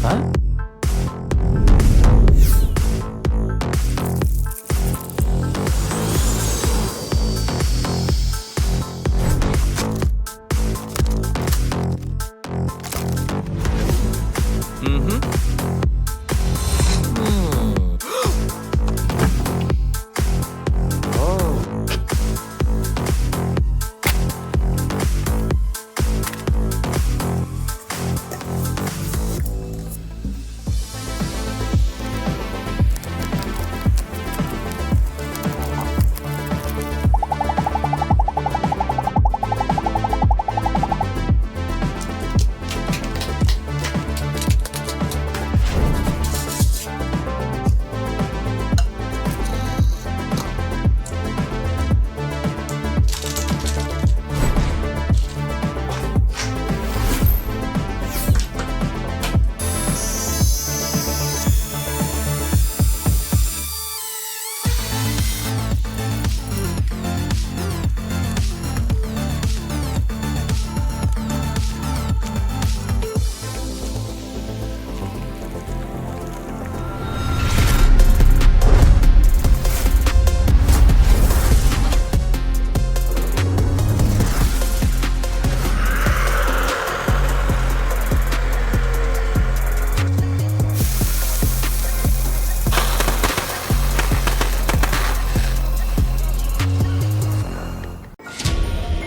Huh?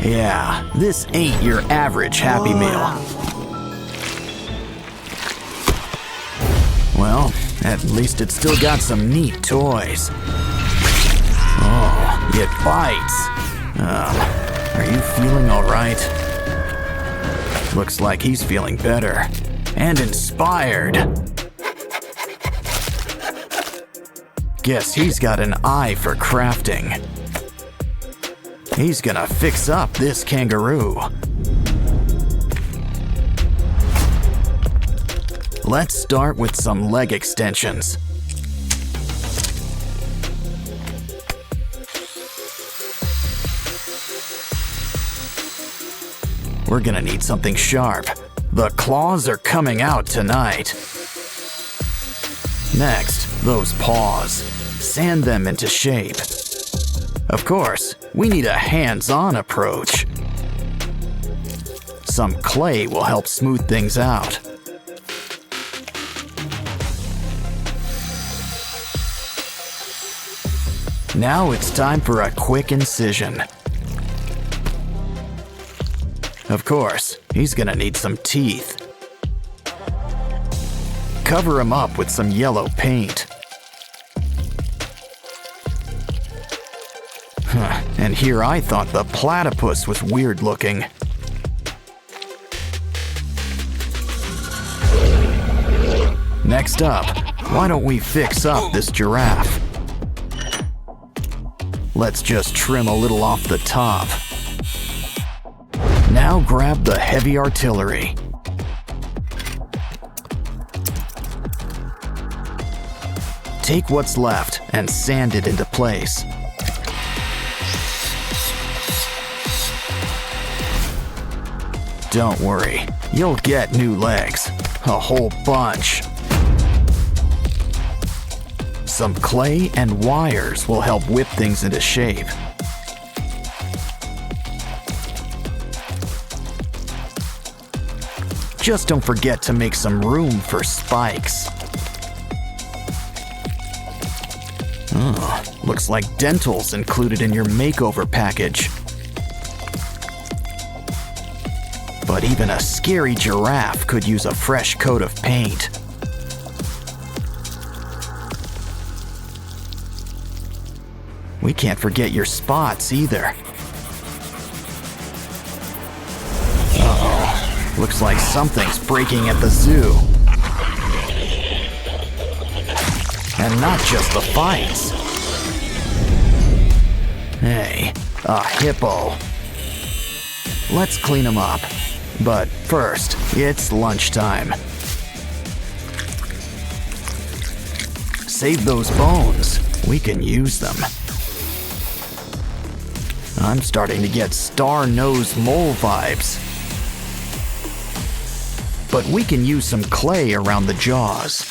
Yeah, this ain't your average Happy Meal. Well, at least it's still got some neat toys. Oh, it bites. Are you feeling all right? Looks like he's feeling better and inspired. Guess he's got an eye for crafting. He's gonna fix up this kangaroo. Let's start with some leg extensions. We're gonna need something sharp. The claws are coming out tonight. Next, those paws. Sand them into shape. Of course, we need a hands-on approach. Some clay will help smooth things out. Now it's time for a quick incision. Of course, he's gonna need some teeth. Cover him up with some yellow paint. And here I thought the platypus was weird looking. Next up, why don't we fix up this giraffe? Let's just trim a little off the top. Now grab the heavy artillery. Take what's left and sand it into place. Don't worry, you'll get new legs. A whole bunch. Some clay and wires will help whip things into shape. Just don't forget to make some room for spikes. Looks like dental's included in your makeover package. But even a scary giraffe could use a fresh coat of paint. We can't forget your spots either. Uh-oh. Looks like something's breaking at the zoo. And not just the fights. Hey, a hippo. Let's clean him up. But first, it's lunchtime. Save those bones. We can use them. I'm starting to get star-nosed mole vibes. But we can use some clay around the jaws.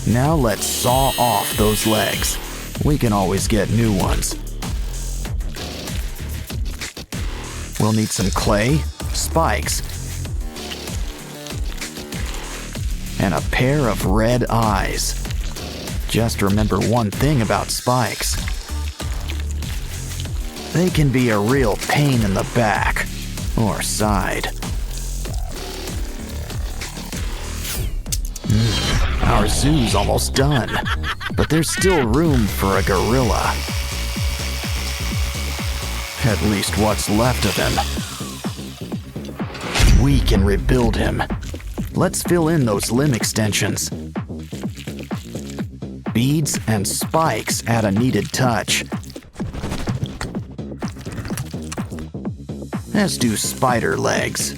Now let's saw off those legs. We can always get new ones. We'll need some clay, spikes, and a pair of red eyes. Just remember one thing about spikes. They can be a real pain in the back or side. Our zoo's almost done, but there's still room for a gorilla. At least what's left of him. We can rebuild him. Let's fill in those limb extensions. Beads and spikes add a needed touch. As do spider legs.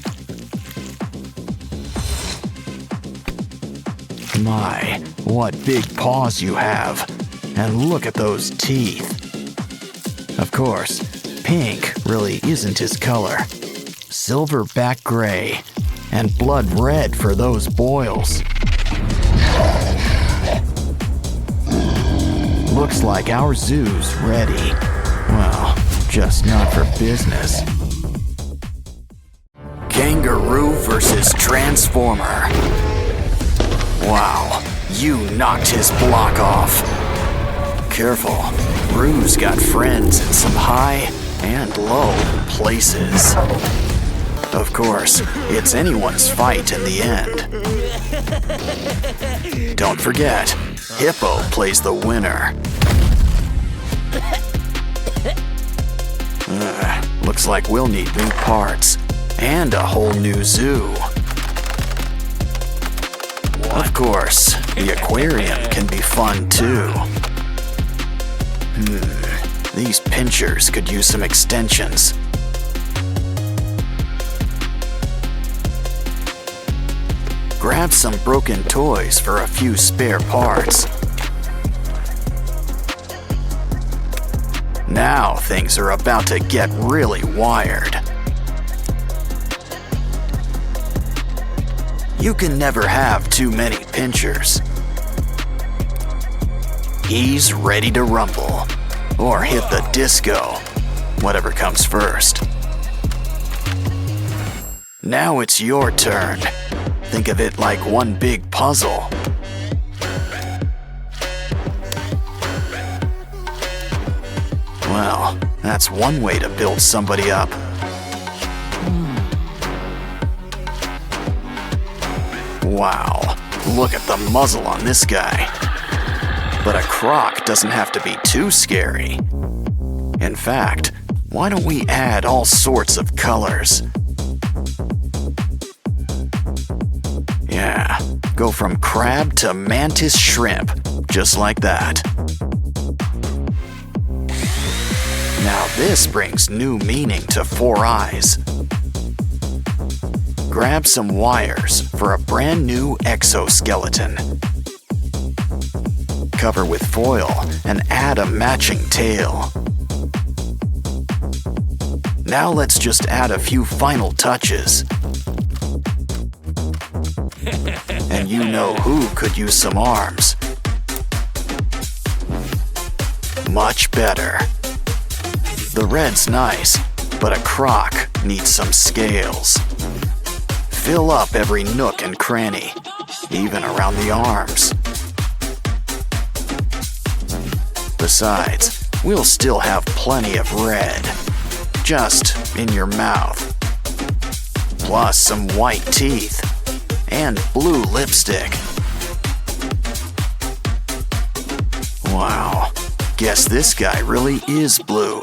My, what big paws you have. And look at those teeth. Of course, pink really isn't his color. Silverback gray and blood red for those boils. Looks like our zoo's ready. Well, just not for business. Kangaroo versus Transformer. Wow, you knocked his block off. Careful, Roo's got friends in some high and low places. Of course, it's anyone's fight in the end. Don't forget, Hippo plays the winner. Looks like we'll need new parts and a whole new zoo. Of course, the aquarium can be fun too. These pinchers could use some extensions. Grab some broken toys for a few spare parts. Now things are about to get really wired. You can never have too many pinchers. He's ready to rumble, or hit the disco, whatever comes first. Now it's your turn. Think of it like one big puzzle. Well, that's one way to build somebody up. Wow, look at the muzzle on this guy. But a croc doesn't have to be too scary. In fact, why don't we add all sorts of colors? Yeah, go from crab to mantis shrimp, just like that. Now this brings new meaning to Four Eyes. Grab some wires for a brand new exoskeleton. Cover with foil and add a matching tail. Now let's just add a few final touches. And you know who could use some arms. Much better. The red's nice, but a croc needs some scales. Fill up every nook and cranny, even around the arms. Besides, we'll still have plenty of red, just in your mouth. Plus some white teeth and blue lipstick. Wow, guess this guy really is blue.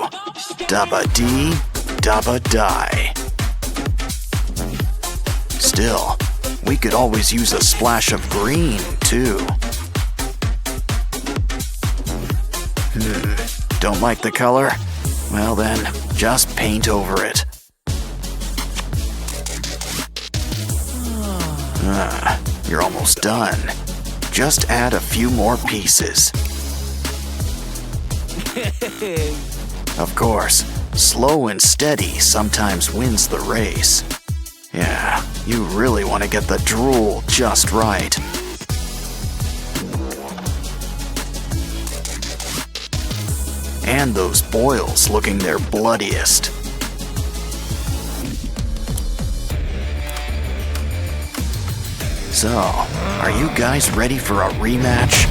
Dabba-dee, dabba-die. Still, we could always use a splash of green, too. Don't like the color? Well then, just paint over it. You're almost done. Just add a few more pieces. Of course, slow and steady sometimes wins the race. Yeah, you really want to get the drool just right. And those boils looking their bloodiest. So, are you guys ready for a rematch?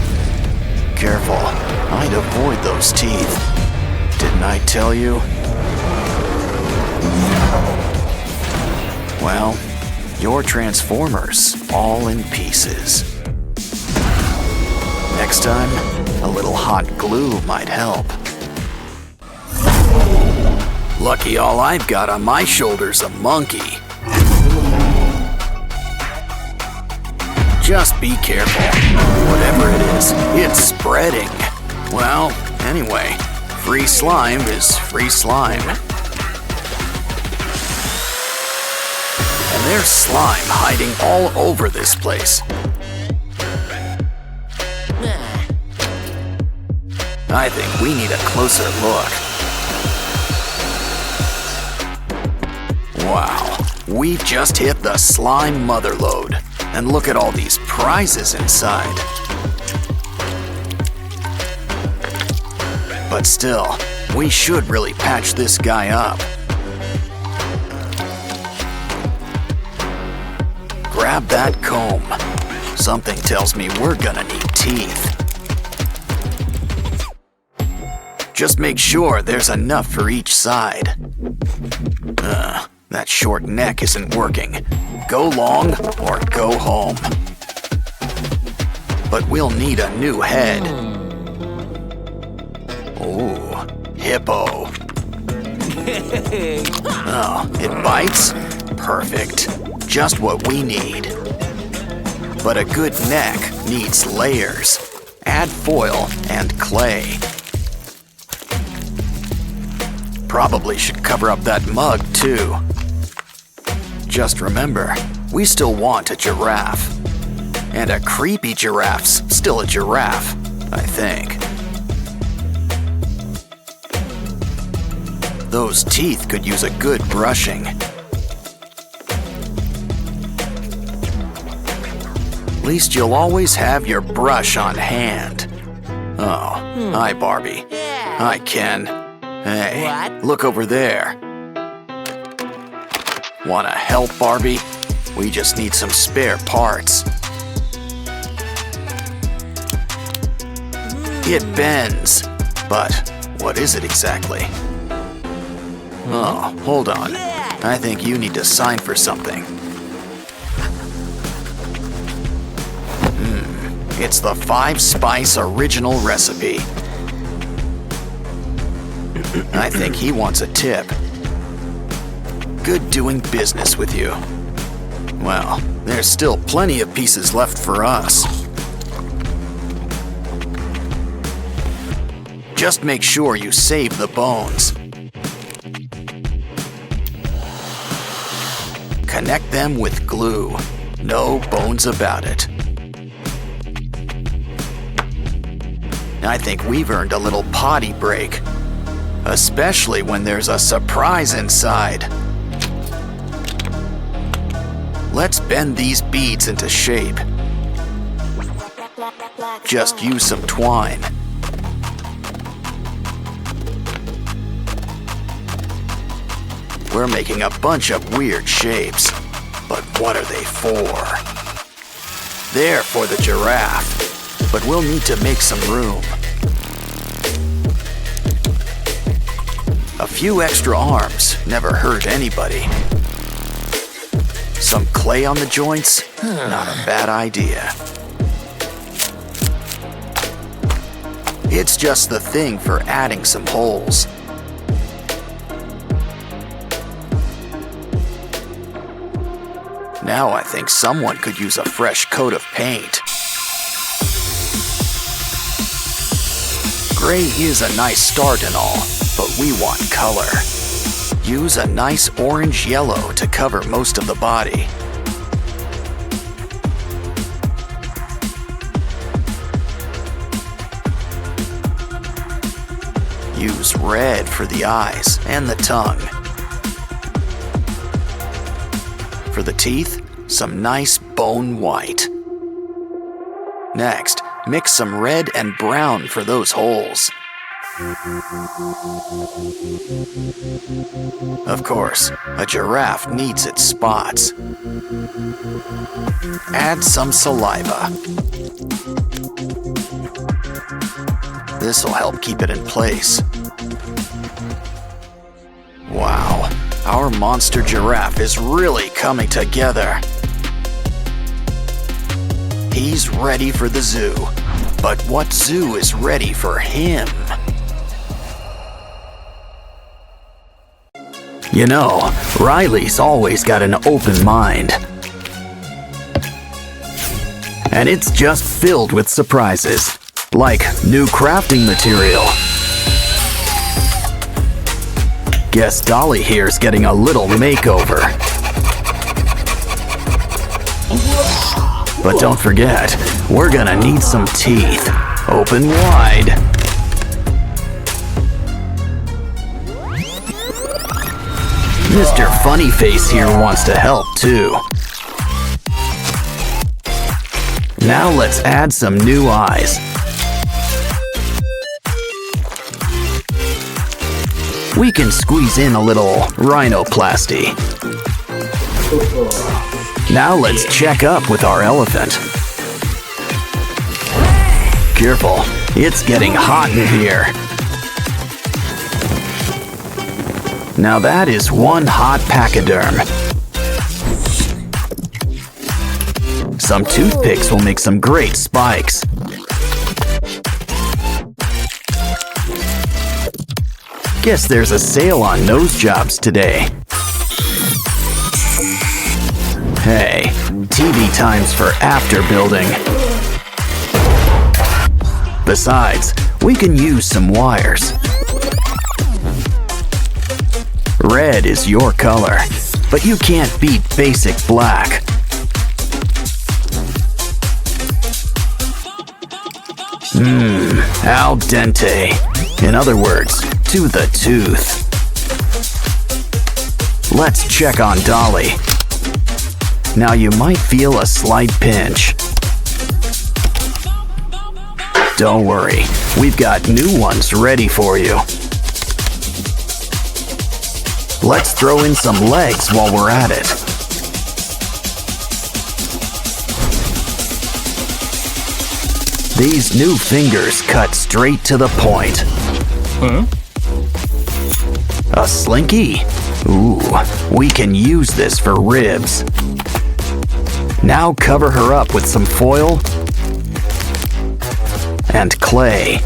Careful, I'd avoid those teeth. Didn't I tell you? Well, your Transformers all in pieces. Next time, a little hot glue might help. Lucky all I've got on my shoulder's a monkey. Just be careful. Whatever it is, it's spreading. Well, anyway, free slime is free slime. And there's slime hiding all over this place. I think we need a closer look. Wow, we've just hit the slime motherlode. And look at all these prizes inside. But still, we should really patch this guy up. Grab that comb. Something tells me we're gonna need teeth. Just make sure there's enough for each side. That short neck isn't working. Go long or go home. But we'll need a new head. Ooh, hippo. Oh, it bites? Perfect. Just what we need. But a good neck needs layers. Add foil and clay. Probably should cover up that mug too. Just remember, we still want a giraffe. And a creepy giraffe's still a giraffe, I think. Those teeth could use a good brushing. At least you'll always have your brush on hand. Oh, hi Barbie. Hi Ken. Hey, look over there. Wanna help, Barbie? We just need some spare parts. It bends, but what is it exactly? Oh, hold on. I think you need to sign for something. It's the 5-spice original recipe. I think he wants a tip. Good doing business with you. Well, there's still plenty of pieces left for us. Just make sure you save the bones. Connect them with glue. No bones about it. I think we've earned a little potty break. Especially when there's a surprise inside. Let's bend these beads into shape. Just use some twine. We're making a bunch of weird shapes, but what are they for? They're for the giraffe, but we'll need to make some room. A few extra arms never hurt anybody. Some clay on the joints? Not a bad idea. It's just the thing for adding some holes. Now I think someone could use a fresh coat of paint. Gray is a nice start and all, but we want color. Use a nice orange-yellow to cover most of the body. use red for the eyes and the tongue. For the teeth, some nice bone white. Next, mix some red and brown for those holes. Of course, a giraffe needs its spots. Add some saliva. This'll help keep it in place. Wow, our monster giraffe is really coming together. He's ready for the zoo, but what zoo is ready for him? You know, Riley's always got an open mind. And it's just filled with surprises, like new crafting material. Guess Dolly here's getting a little makeover. But don't forget, we're gonna need some teeth. Open wide. Mr. Funnyface here wants to help too. Now let's add some new eyes. We can squeeze in a little rhinoplasty. Now let's check up with our elephant. Careful, it's getting hot in here. Now that is one hot pachyderm. Some toothpicks will make some great spikes. Guess there's a sale on nose jobs today. Hey, TV times for after building. Besides, we can use some wires. Red is your color, but you can't beat basic black. Al dente. In other words, to the tooth. Let's check on Dolly. Now you might feel a slight pinch. Don't worry, we've got new ones ready for you. Let's throw in some legs while we're at it. These new fingers cut straight to the point. Huh? A slinky? Ooh, we can use this for ribs. Now cover her up with some foil and clay.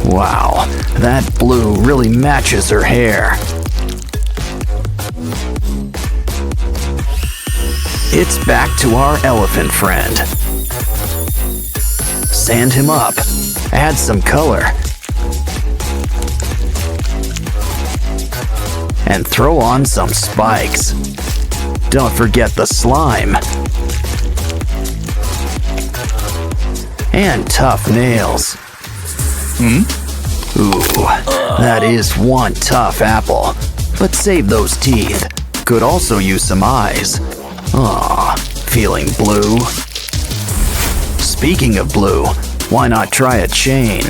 Wow, that blue really matches her hair. It's back to our elephant friend. Sand him up, add some color, and throw on some spikes. Don't forget the slime. And tough nails. Ooh, that is one tough apple. But save those teeth. Could also use some eyes. Aw, feeling blue? Speaking of blue, why not try a chain?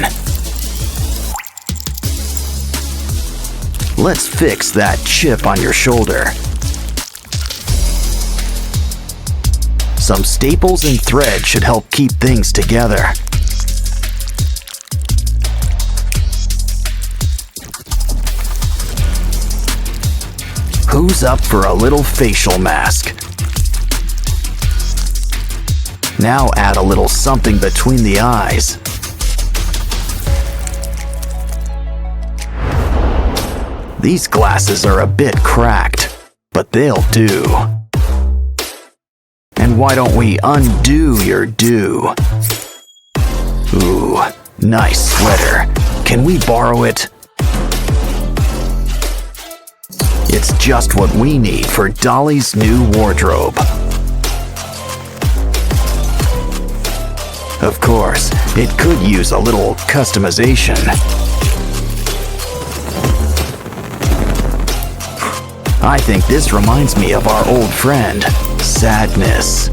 Let's fix that chip on your shoulder. Some staples and thread should help keep things together. Who's up for a little facial mask? Now add a little something between the eyes. These glasses are a bit cracked, but they'll do. And why don't we undo your do? Ooh, nice sweater. Can we borrow it? It's just what we need for Dolly's new wardrobe. Of course, it could use a little customization. I think this reminds me of our old friend, Sadness.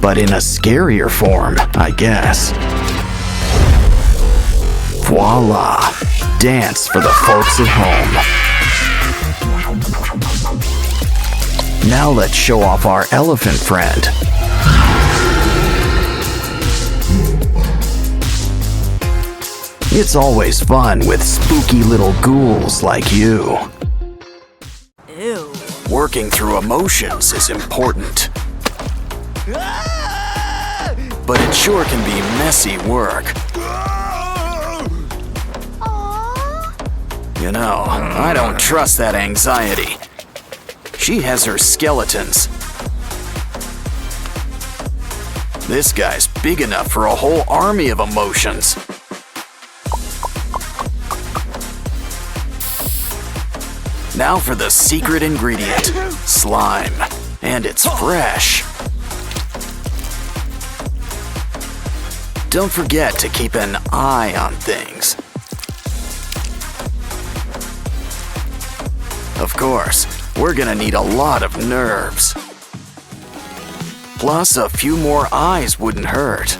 But in a scarier form, I guess. Voila! Dance for the folks at home. Now let's show off our elephant friend. It's always fun with spooky little ghouls like you. Ew. Working through emotions is important. But it sure can be messy work. You know, I don't trust that anxiety. She has her skeletons. This guy's big enough for a whole army of emotions. Now for the secret ingredient, slime. And it's fresh. Don't forget to keep an eye on things. Of course, we're gonna need a lot of nerves. Plus, a few more eyes wouldn't hurt.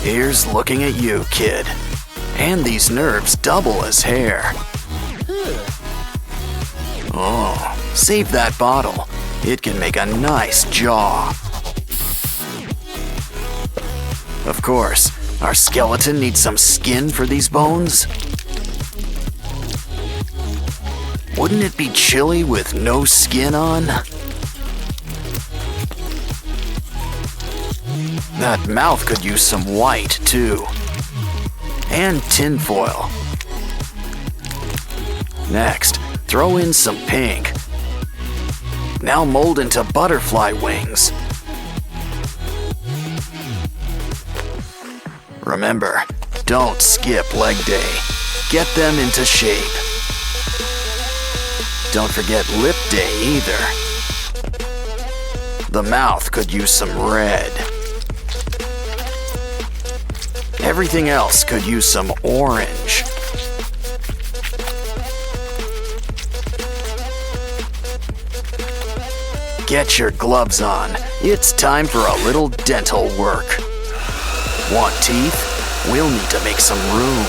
Here's looking at you, kid. And these nerves double as hair. Oh, save that bottle. It can make a nice jaw. Of course, our skeleton needs some skin for these bones. Wouldn't it be chilly with no skin on? That mouth could use some white, too. And tinfoil. Next, throw in some pink. Now mold into butterfly wings. Remember, don't skip leg day. Get them into shape. Don't forget lip day either. The mouth could use some red. Everything else could use some orange. Get your gloves on. It's time for a little dental work. Want teeth? We'll need to make some room.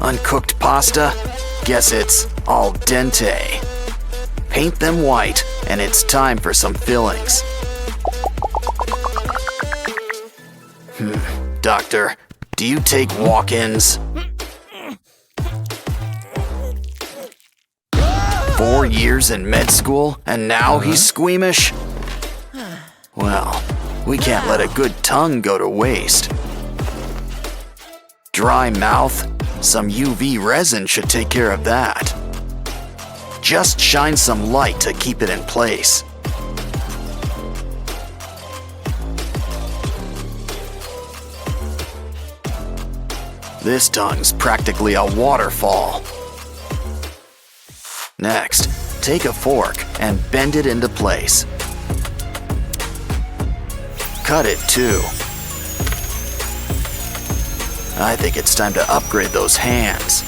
Uncooked pasta? Guess it's al dente. Paint them white, and it's time for some fillings. Doctor, do you take walk-ins? 4 years in med school, and now he's squeamish? Well, we can't let a good tongue go to waste. Dry mouth? Some UV resin should take care of that. Just shine some light to keep it in place. This tongue's practically a waterfall. Next, take a fork and bend it into place. Cut it too. I think it's time to upgrade those hands.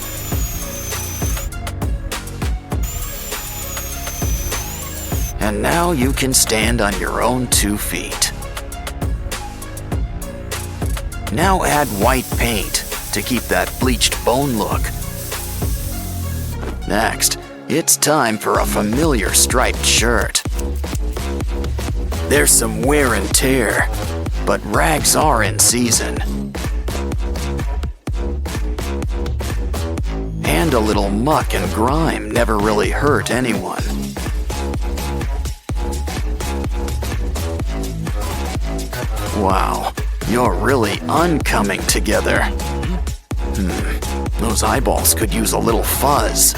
And now you can stand on your own 2 feet. Now add white paint to keep that bleached bone look. Next, it's time for a familiar striped shirt. There's some wear and tear, but rags are in season. And a little muck and grime never really hurt anyone. Wow, you're really uncoming together. Those eyeballs could use a little fuzz.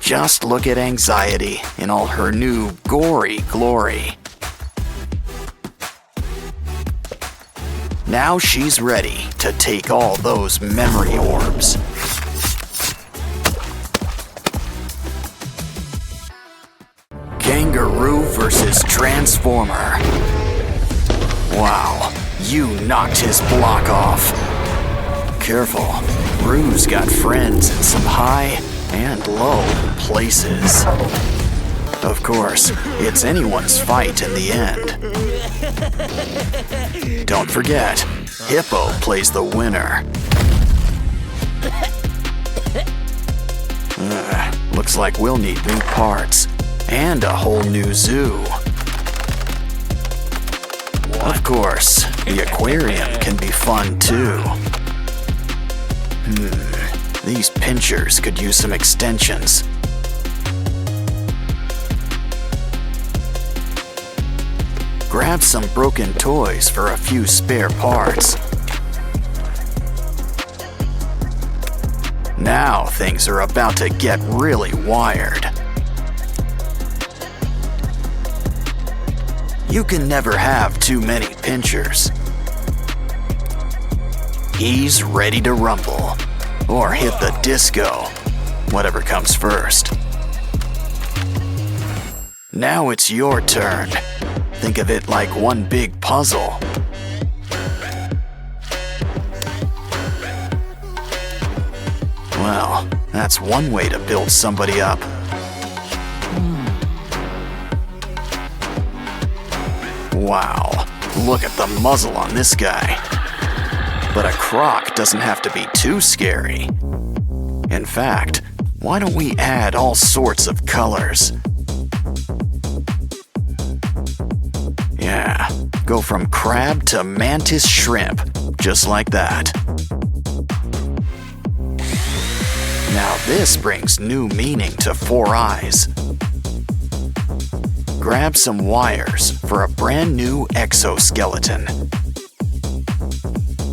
Just look at anxiety in all her new gory glory. Now she's ready to take all those memory orbs. Kangaroo versus Transformer. Wow, you knocked his block off. Careful, Roo's got friends in some high and low places. Of course, it's anyone's fight in the end. Don't forget, Hippo plays the winner. Looks like we'll need new parts and a whole new zoo. Of course, the aquarium can be fun too. These pinchers could use some extensions. Grab some broken toys for a few spare parts. Now things are about to get really wired. You can never have too many pinchers. He's ready to rumble, or hit the disco, whatever comes first. Now it's your turn. Think of it like one big puzzle. Well, that's one way to build somebody up. Wow, look at the muzzle on this guy. But a croc doesn't have to be too scary. In fact, why don't we add all sorts of colors? Yeah, go from crab to mantis shrimp, just like that. Now this brings new meaning to Four Eyes. Grab some wires for a brand new exoskeleton.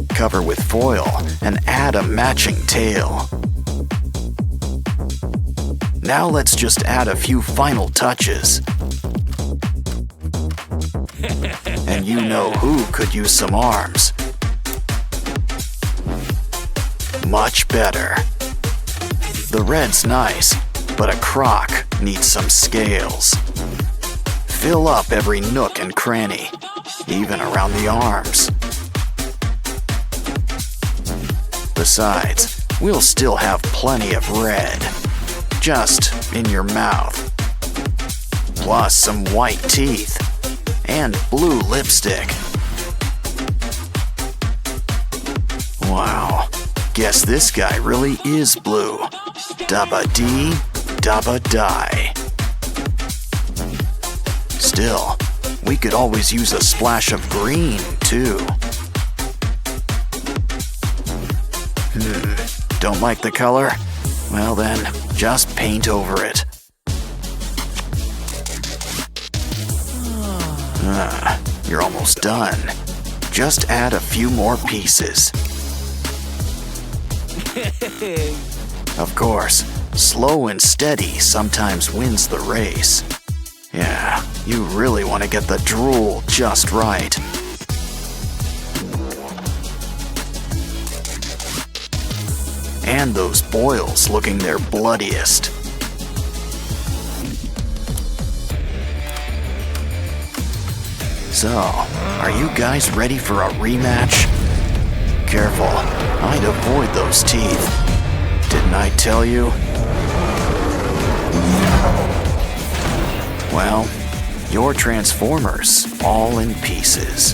Cover with foil and add a matching tail. Now let's just add a few final touches. And you know who could use some arms. Much better. The red's nice, but a croc needs some scales. Fill up every nook and cranny, even around the arms. Besides, we'll still have plenty of red, just in your mouth. Plus some white teeth and blue lipstick. Wow, guess this guy really is blue. Dabba dee, dabba die. Still, we could always use a splash of green, too. Don't like the color? Well then, just paint over it. You're almost done. Just add a few more pieces. Of course, slow and steady sometimes wins the race. Yeah, you really want to get the drool just right. And those boils looking their bloodiest. So, are you guys ready for a rematch? Careful, I'd avoid those teeth. Didn't I tell you? Well, your Transformers all in pieces.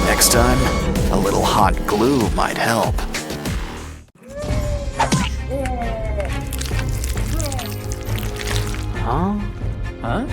Next time, a little hot glue might help. Huh?